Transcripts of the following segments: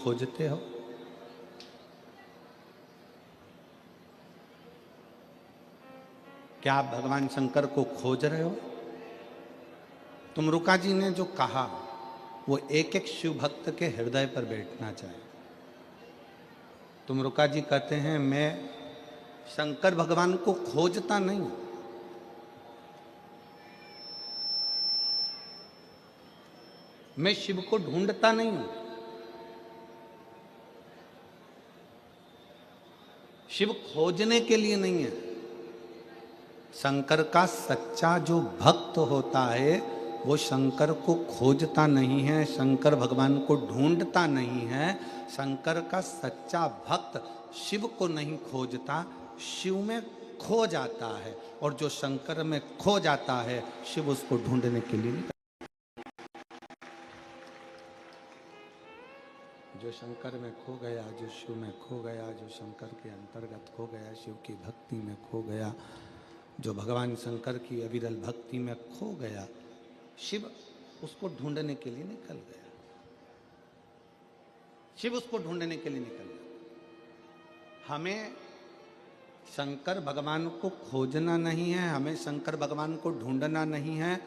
खोजते हो? क्या आप भगवान शंकर को खोज रहे हो? तुमरुका जी ने जो कहा वो एक एक शिव भक्त के हृदय पर बैठना चाहिए। तुमरुका जी कहते हैं मैं शंकर भगवान को खोजता नहीं, मैं शिव को ढूंढता नहीं हूं। शिव खोजने के लिए नहीं है। शंकर का सच्चा जो भक्त होता है वो शंकर को खोजता नहीं है, शंकर भगवान को ढूंढता नहीं है। शंकर का सच्चा भक्त शिव को नहीं खोजता, शिव में खो जाता है। और जो शंकर में खो जाता है शिव उसको ढूंढने के लिए नहीं। जो शंकर में खो गया, जो शिव में खो गया, जो शंकर के अंतर्गत खो गया, शिव की भक्ति में खो गया, जो भगवान शंकर की अविरल भक्ति में खो गया, शिव उसको ढूंढने के लिए निकल गया। शिव उसको ढूंढने के लिए निकल गया। हमें शंकर भगवान को खोजना नहीं है, हमें शंकर भगवान को ढूंढना नहीं है।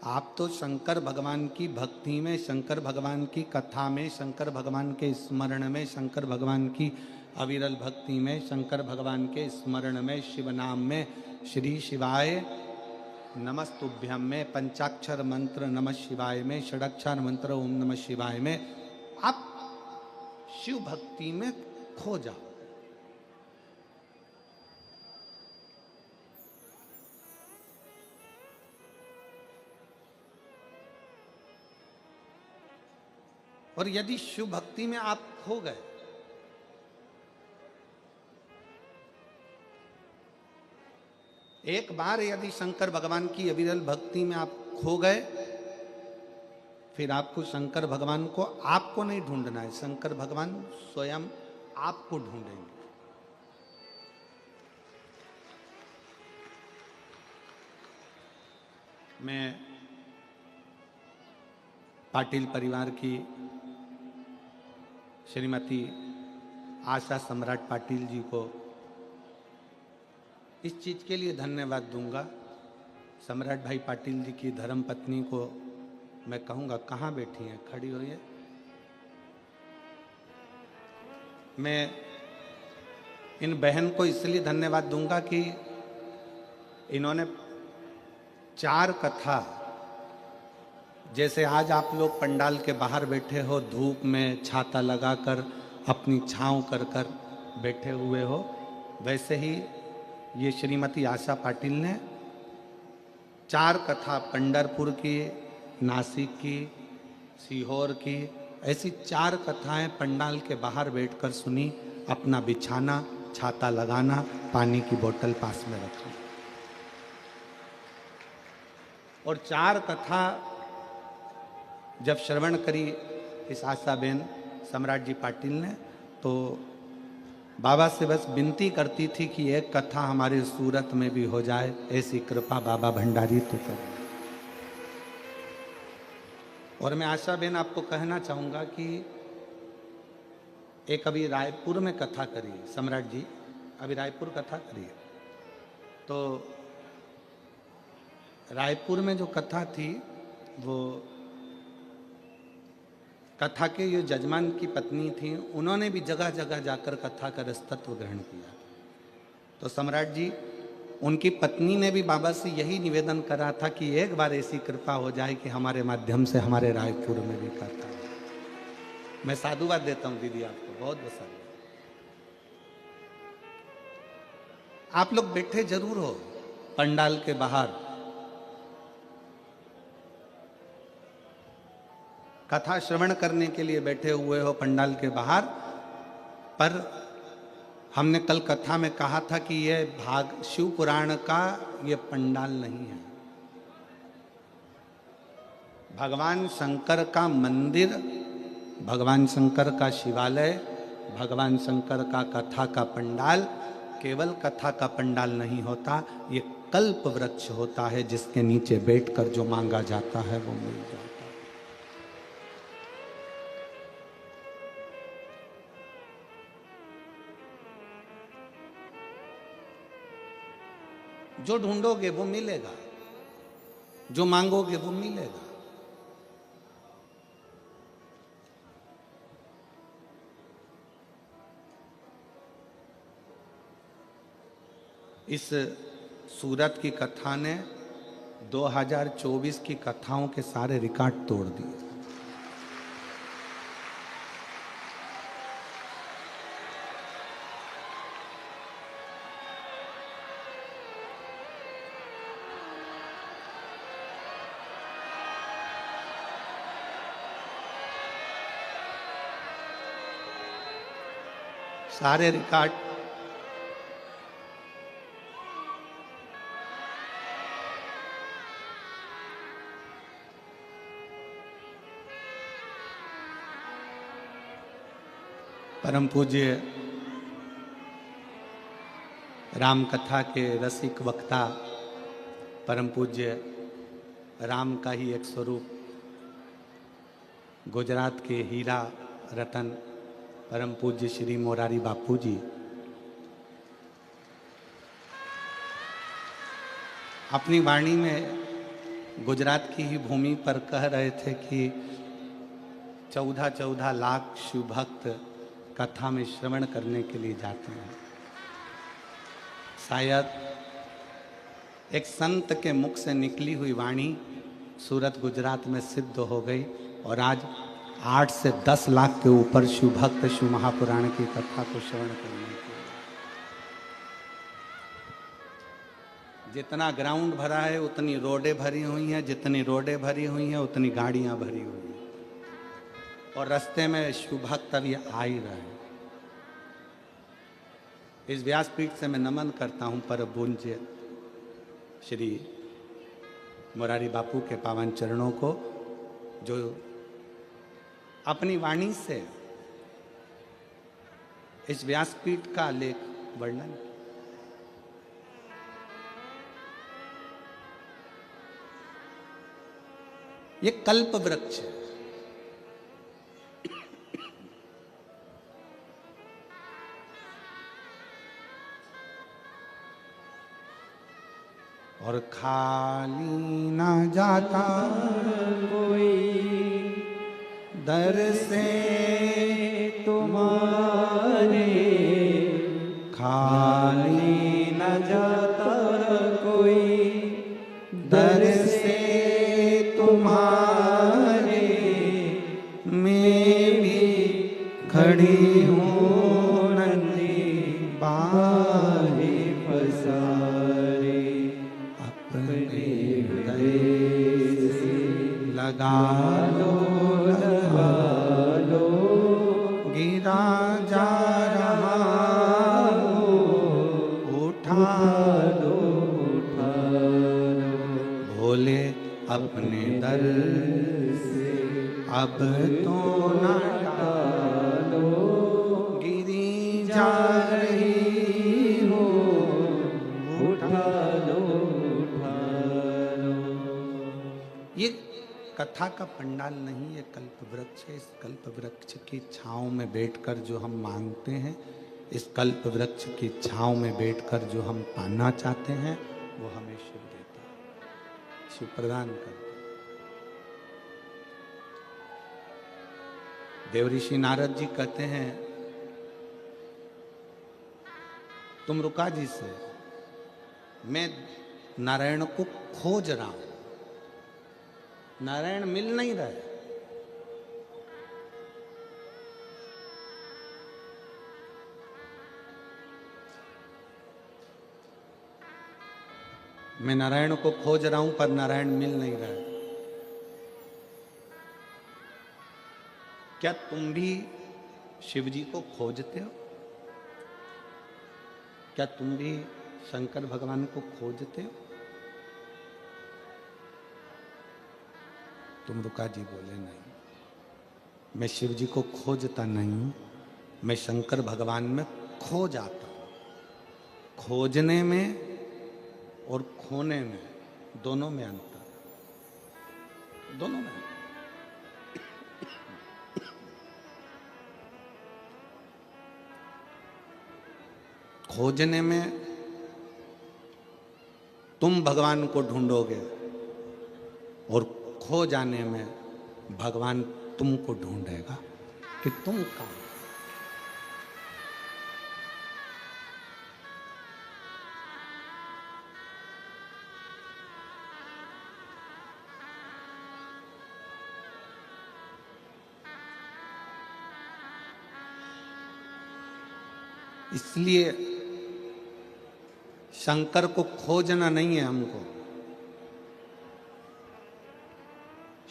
आप तो शंकर भगवान की भक्ति में, शंकर भगवान की कथा में, शंकर भगवान के स्मरण में, शंकर भगवान की अविरल भक्ति में, शंकर भगवान के स्मरण में, शिव नाम में, श्री शिवाय नमस्तुभ्यम में, पंचाक्षर मंत्र नमः शिवाय में, षडाक्षर मंत्र ओम नमः शिवाय में आप शिव भक्ति में खो जाओ। और यदि शिव भक्ति में आप खो गए, एक बार यदि शंकर भगवान की अविरल भक्ति में आप खो गए, फिर आपको शंकर भगवान को आपको नहीं ढूंढना है, शंकर भगवान स्वयं आपको ढूंढेंगे। मैं पाटिल परिवार की श्रीमती आशा सम्राट पाटिल जी को इस चीज के लिए धन्यवाद दूंगा। सम्राट भाई पाटिल जी की धर्म पत्नी को मैं कहूंगा, कहाँ बैठी हैं, खड़ी हुई है। मैं इन बहन को इसलिए धन्यवाद दूंगा कि इन्होंने 4 कथा, जैसे आज आप लोग पंडाल के बाहर बैठे हो, धूप में छाता लगाकर अपनी छांव कर कर बैठे हुए हो, वैसे ही ये श्रीमती आशा पाटिल ने 4 कथा पंढरपुर की, नासिक की, सीहोर की, ऐसी 4 कथाएं पंडाल के बाहर बैठकर सुनी। अपना बिछाना, छाता लगाना, पानी की बोतल पास में रखना। और 4 कथा जब श्रवण करी इस आशा बेन सम्राट जी पाटिल ने, तो बाबा से बस विनती करती थी कि एक कथा हमारे सूरत में भी हो जाए, ऐसी कृपा बाबा भंडारी तो कर। और मैं आशा बेन आपको कहना चाहूँगा कि एक अभी रायपुर में कथा करी सम्राट जी, अभी रायपुर कथा करी है, तो रायपुर में जो कथा थी वो कथा के जो जजमान की पत्नी थी, उन्होंने भी जगह जगह जाकर कथा का रसतत्व ग्रहण किया। तो सम्राट जी, उनकी पत्नी ने भी बाबा से यही निवेदन करा था कि एक बार ऐसी कृपा हो जाए कि हमारे माध्यम से हमारे रायपुर में भी कथा। मैं साधुवाद देता हूँ दीदी आपको, बहुत बहुत साधुवाद। आप लोग बैठे जरूर हो पंडाल के बाहर, कथा श्रवण करने के लिए बैठे हुए हो पंडाल के बाहर, पर हमने कल कथा में कहा था कि यह भाग शिव पुराण का ये पंडाल नहीं है। भगवान शंकर का मंदिर, भगवान शंकर का शिवालय, भगवान शंकर का कथा का पंडाल केवल कथा का पंडाल नहीं होता, ये कल्प वृक्ष होता है जिसके नीचे बैठकर जो मांगा जाता है वो मिल जाता है। जो ढूंढोगे वो मिलेगा, जो मांगोगे वो मिलेगा। इस सूरत की कथा ने 2024 की कथाओं के सारे रिकॉर्ड तोड़ दिए। सारे रिकॉर्ड परम पूज्य राम कथा के रसिक वक्ता, परम पूज्य राम का ही एक स्वरूप, गुजरात के हीरा रतन परम पूज्य श्री मोरारी बापू जी अपनी वाणी में गुजरात की ही भूमि पर कह रहे थे कि 14-14 लाख शिव भक्त कथा में श्रवण करने के लिए जाते हैं। शायद एक संत के मुख से निकली हुई वाणी सूरत गुजरात में सिद्ध हो गई और आज 8 से 10 लाख के ऊपर शिव भक्त शिव महापुराण की कथा को श्रवण करने के लिए। जितना ग्राउंड भरा है उतनी रोडें भरी हुई हैं, जितनी रोडें भरी हुई हैं उतनी गाड़ियां भरी हुई हैं, और रास्ते में शिव भक्त अभी आ ही रहे हैं। इस व्यासपीठ से मैं नमन करता हूं पर पूज्य श्री मोरारी बापू के पावन चरणों को, जो अपनी वाणी से इस व्यासपीठ का लेख वर्णन। ये कल्प वृक्ष है। और खाली ना जाता कोई दर से तुम्हारे, खाली न जाता कोई दर से तुम्हारे, मैं भी खड़ी हूँ नंदी बारी पसारे, अपने हृदय से लगा लो गिरा जा रहा हो, उठा लो भोले अपने दर से, अब तो न टालो, गिरी जा रही हो, उठा लो। ये कथा का पंडाल नहीं, ये कल्प वृक्ष है। इस कल्प वृक्ष की छांव में बैठकर जो हम मांगते हैं, इस कल्प वृक्ष की छांव में बैठकर जो हम पाना चाहते हैं, वो हमें शिव देता है, शिव प्रदान करता है। देवऋषि नारद जी कहते हैं, तुम रुका जी से, मैं नारायण को खोज रहा हूं, नारायण मिल नहीं रहे। मैं नारायण को खोज रहा हूं पर नारायण मिल नहीं रहे। क्या तुम भी शिव जी को खोजते हो? क्या तुम भी शंकर भगवान को खोजते हो? तुम रुका जी बोले, नहीं, मैं शिव जी को खोजता नहीं हूं, मैं शंकर भगवान में खो जाता हूं। खोजने में और खोने में दोनों में अंतर, दोनों में। खोजने में तुम भगवान को ढूंढोगे और खो जाने में भगवान तुमको ढूंढेगा कि तुम कहाँ। इसलिए शंकर को खोजना नहीं है हमको,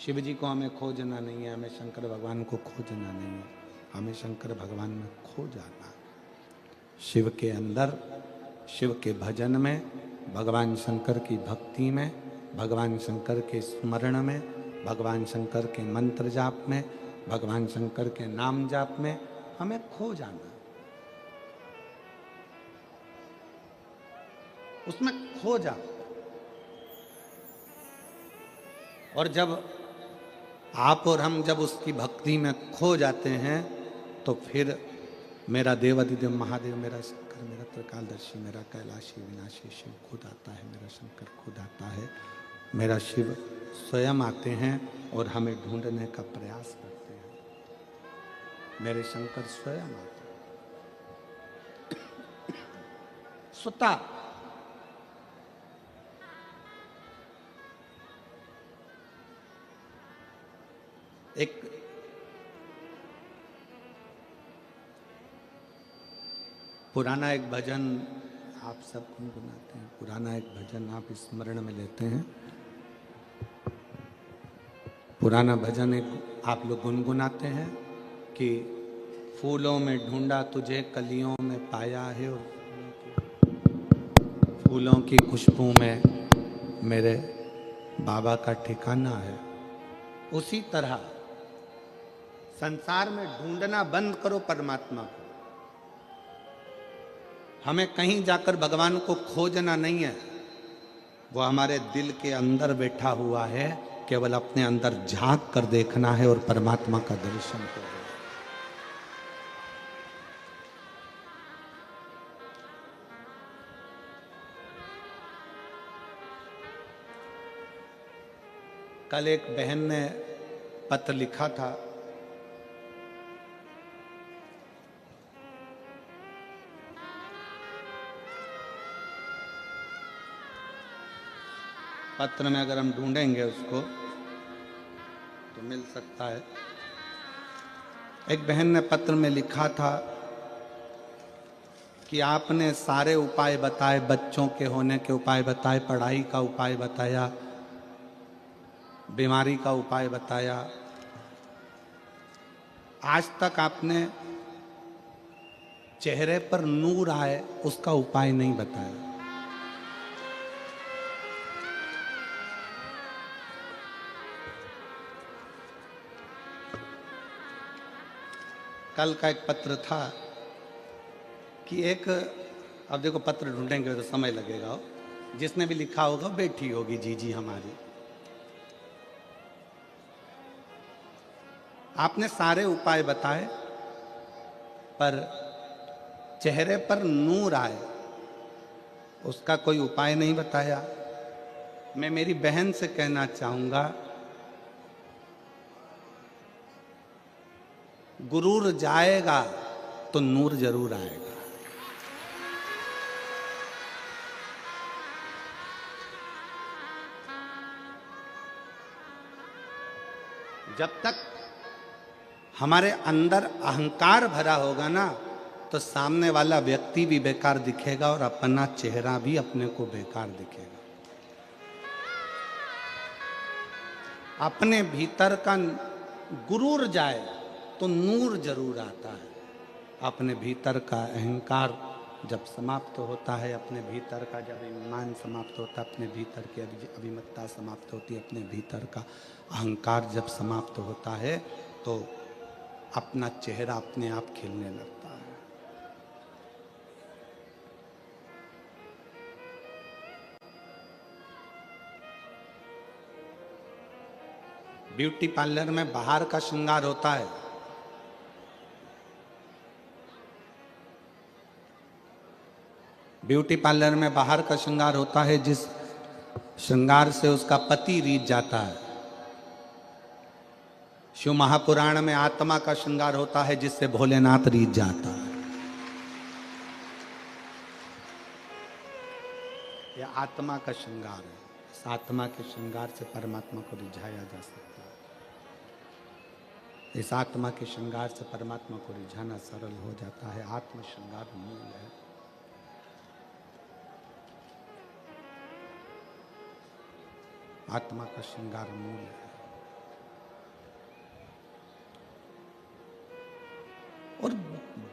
शिव जी को हमें खोजना नहीं है, हमें शंकर भगवान को खोजना नहीं है, हमें शंकर भगवान में खो जाना है। शिव के अंदर, शिव के भजन में, भगवान शंकर की भक्ति में, भगवान शंकर के स्मरण में, भगवान शंकर के मंत्र जाप में, भगवान शंकर के नाम जाप में हमें खो जाना, उसमें खो जा। और जब आप और हम जब उसकी भक्ति में खो जाते हैं तो फिर मेरा देवादिदेव महादेव, मेरा शंकर, मेरा त्रिकालदर्शी, मेरा कैलाशी विनाशी शिव खुद आता है, मेरा शंकर खुद आता है, मेरा शिव स्वयं आते हैं और हमें ढूंढने का प्रयास करते हैं। मेरे शंकर स्वयं आते हैं स्वतः। एक पुराना एक भजन आप सब गुनगुनाते हैं, पुराना एक भजन आप स्मरण में लेते हैं, पुराना भजन एक आप लोग गुनगुनाते हैं कि फूलों में ढूंढा तुझे कलियों में पाया है, और फूलों की खुशबू में मेरे बाबा का ठिकाना है। उसी तरह संसार में ढूंढना बंद करो परमात्मा को। हमें कहीं जाकर भगवान को खोजना नहीं है, वो हमारे दिल के अंदर बैठा हुआ है, केवल अपने अंदर झांक कर देखना है और परमात्मा का दर्शन करना है। कल एक बहन ने पत्र लिखा था, पत्र में अगर हम ढूंढेंगे उसको तो मिल सकता है। एक बहन ने पत्र में लिखा था कि आपने सारे उपाय बताए, बच्चों के होने के उपाय बताए, पढ़ाई का उपाय बताया, बीमारी का उपाय बताया, आज तक आपने चेहरे पर नूर आए उसका उपाय नहीं बताया। कल का एक पत्र था कि एक, अब देखो पत्र ढूंढेंगे तो समय लगेगा, जिसने भी लिखा होगा बेटी होगी जीजी हमारी। आपने सारे उपाय बताए पर चेहरे पर नूर आए उसका कोई उपाय नहीं बताया। मैं मेरी बहन से कहना चाहूंगा, गुरूर जाएगा तो नूर जरूर आएगा। जब तक हमारे अंदर अहंकार भरा होगा ना, तो सामने वाला व्यक्ति भी बेकार दिखेगा और अपना चेहरा भी अपने को बेकार दिखेगा। अपने भीतर का गुरूर जाए तो नूर जरूर आता है। अपने भीतर का अहंकार जब समाप्त होता है, अपने भीतर का जब ईमान समाप्त होता है, अपने भीतर की अभिमत्ता समाप्त होती है, अपने भीतर का अहंकार जब समाप्त होता है तो अपना चेहरा अपने आप खिलने लगता है। ब्यूटी पार्लर में बाहर का श्रृंगार होता है, ब्यूटी पार्लर में बाहर का श्रृंगार होता है। जिस श्रृंगार से उसका पति रीझ जाता है। शिव महापुराण में आत्मा का श्रृंगार होता है जिससे भोलेनाथ रीझ जाता है। यह आत्मा का श्रृंगार है। इस आत्मा के श्रृंगार से परमात्मा को रिझाया जा सकता है। इस आत्मा के श्रृंगार से परमात्मा को रिझाना सरल हो जाता है। आत्म श्रृंगार मूल है। आत्मा का श्रृंगार मूल है। और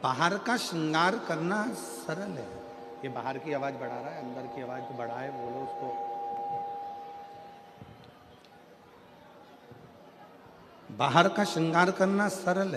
बाहर का श्रृंगार करना सरल है। ये बाहर की आवाज बढ़ा रहा है, अंदर की आवाज को बढ़ाए, बोलो उसको। बाहर का श्रृंगार करना सरल है।